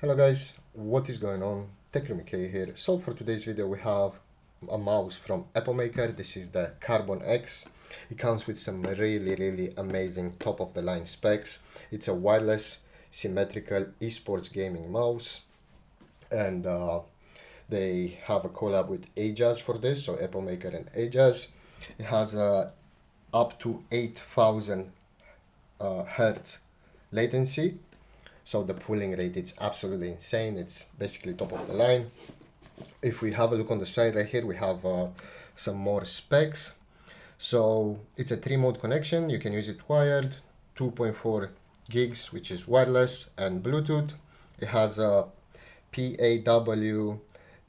Hello guys, what is going on? Techroomuk here. So for today's video we have a mouse from Epomaker. This is the Carbon X. It comes with some really amazing top of the line specs. It's a wireless symmetrical esports gaming mouse, and they have a collab with Ajaz for this, so Epomaker and Ajaz. It has up to 8,000 hertz latency. So the pulling rate, it's absolutely insane. It's basically top of the line. If we have a look on the side right here, we have some more specs. So it's a 3-mode connection. You can use it wired, 2.4 gigs, which is wireless, and Bluetooth. It has a PAW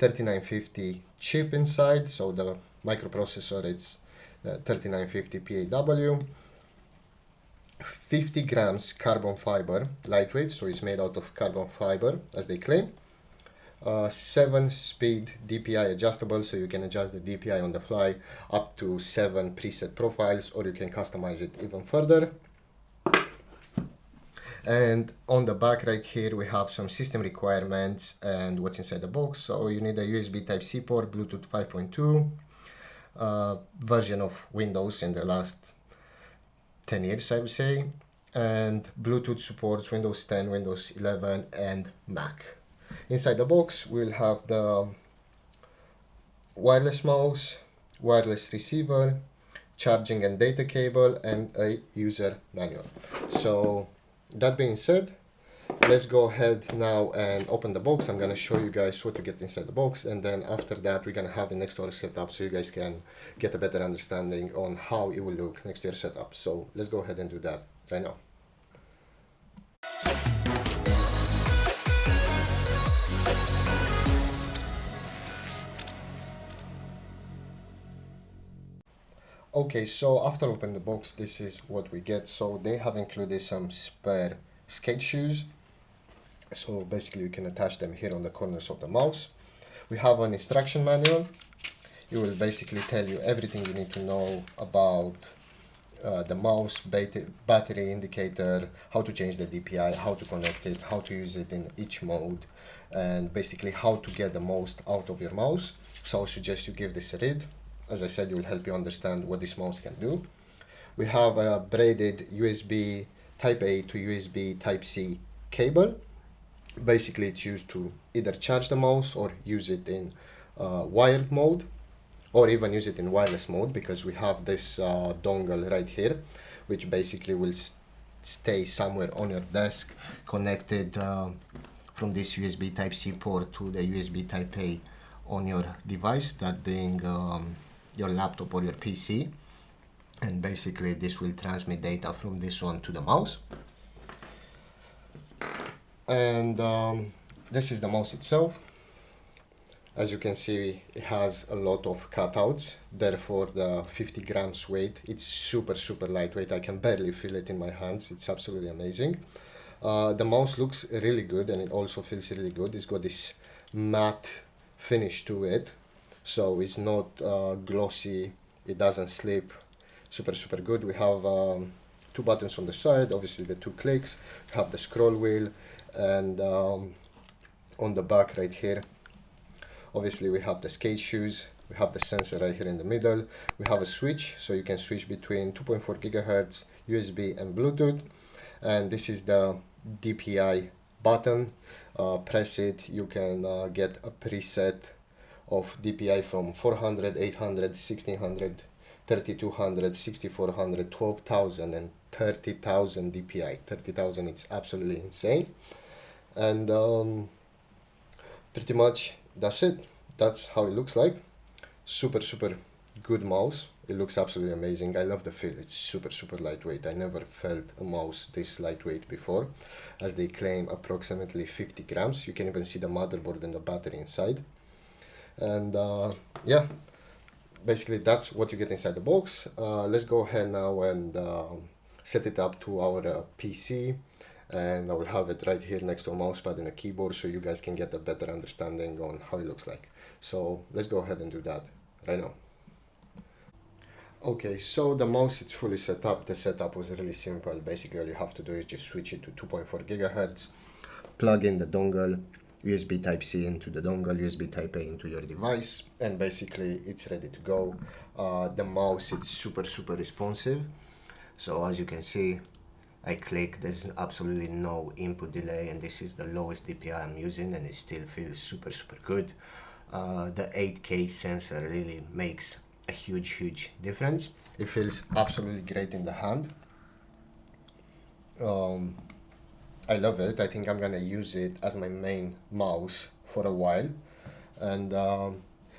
3950 chip inside. So the microprocessor, it's 3950 PAW. 50 grams carbon fiber, lightweight, so it's made out of carbon fiber as they claim. 7-speed DPI adjustable, so you can adjust the DPI on the fly up to 7 preset profiles, or you can customize it even further. And on the back right here we have some system requirements and what's inside the box. So you need a USB Type-C port, Bluetooth 5.2, version of Windows in the last 10 years, I would say, and Bluetooth supports Windows 10, Windows 11, and Mac. Inside the box, we'll have the wireless mouse, wireless receiver, charging and data cable, and a user manual. So that being said, let's go ahead now and open the box. I'm gonna show you guys what to get inside the box, and then after that we're gonna have the next to our setup so you guys can get a better understanding on how it will look next to your setup. So let's go ahead and do that right now. Okay, so after opening the box, this is what we get. So they have included some spare skate shoes. So basically you can attach them here on the corners of the mouse. We have an instruction manual. It will basically tell you everything you need to know about the mouse, battery indicator, how to change the DPI, how to connect it, how to use it in each mode, and basically how to get the most out of your mouse. So I suggest you give this a read. As I said, it will help you understand what this mouse can do. We have a braided USB Type A to USB Type-C cable. Basically it's used to either charge the mouse or use it in wired mode, or even use it in wireless mode, because we have this dongle right here which basically will stay somewhere on your desk connected from this USB Type-C port to the USB Type-A on your device, that being your laptop or your PC, and basically this will transmit data from this one to the mouse. And this is the mouse itself. As you can see, it has a lot of cutouts, therefore the 50 grams weight, it's super lightweight. I can barely feel it in my hands. It's absolutely amazing. The mouse looks really good, and it also feels really good. It's got this matte finish to it, so it's not glossy, it doesn't slip. Super good. We have 2 buttons on the side, obviously the 2 clicks. We have the scroll wheel, and on the back right here, obviously we have the skate shoes. We have the sensor right here in the middle. We have a switch, so you can switch between 2.4 gigahertz, USB, and Bluetooth. And this is the DPI button. Press it, you can get a preset of DPI from 400, 800, 1600, 3200, 6400, 12,000, and 30,000 DPI. 30,000, it's absolutely insane. And pretty much that's it. That's how it looks like. Super good mouse. It looks absolutely amazing. I love the feel. It's super lightweight. I never felt a mouse this lightweight before, as they claim approximately 50 grams. You can even see the motherboard and the battery inside. And yeah, basically that's what you get inside the box. Let's go ahead now and set it up to our PC, and I will have it right here next to a mousepad and a keyboard so you guys can get a better understanding on how it looks like. So let's go ahead and do that right now. Okay, so the mouse is fully set up. The setup was really simple. Basically all you have to do is just switch it to 2.4 gigahertz, plug in the dongle, USB Type-C into the dongle, USB Type-A into your device, and basically it's ready to go. The mouse is super responsive, so as you can see, I click, there's absolutely no input delay, and this is the lowest DPI I'm using, and it still feels super good. The 8K sensor really makes a huge difference. It feels absolutely great in the hand. I love it. I think I'm gonna use it as my main mouse for a while, and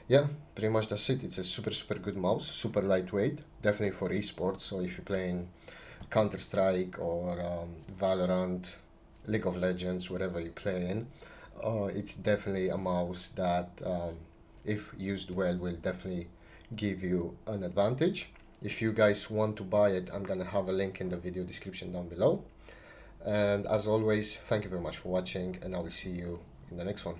yeah, pretty much that's it. It's a super good mouse, super lightweight, definitely for esports. So if you're playing Counter-Strike or Valorant, League of Legends, whatever you're playing, it's definitely a mouse that, if used well, will definitely give you an advantage. If you guys want to buy it, I'm gonna have a link in the video description down below. And as always, thank you very much for watching, and I will see you in the next one.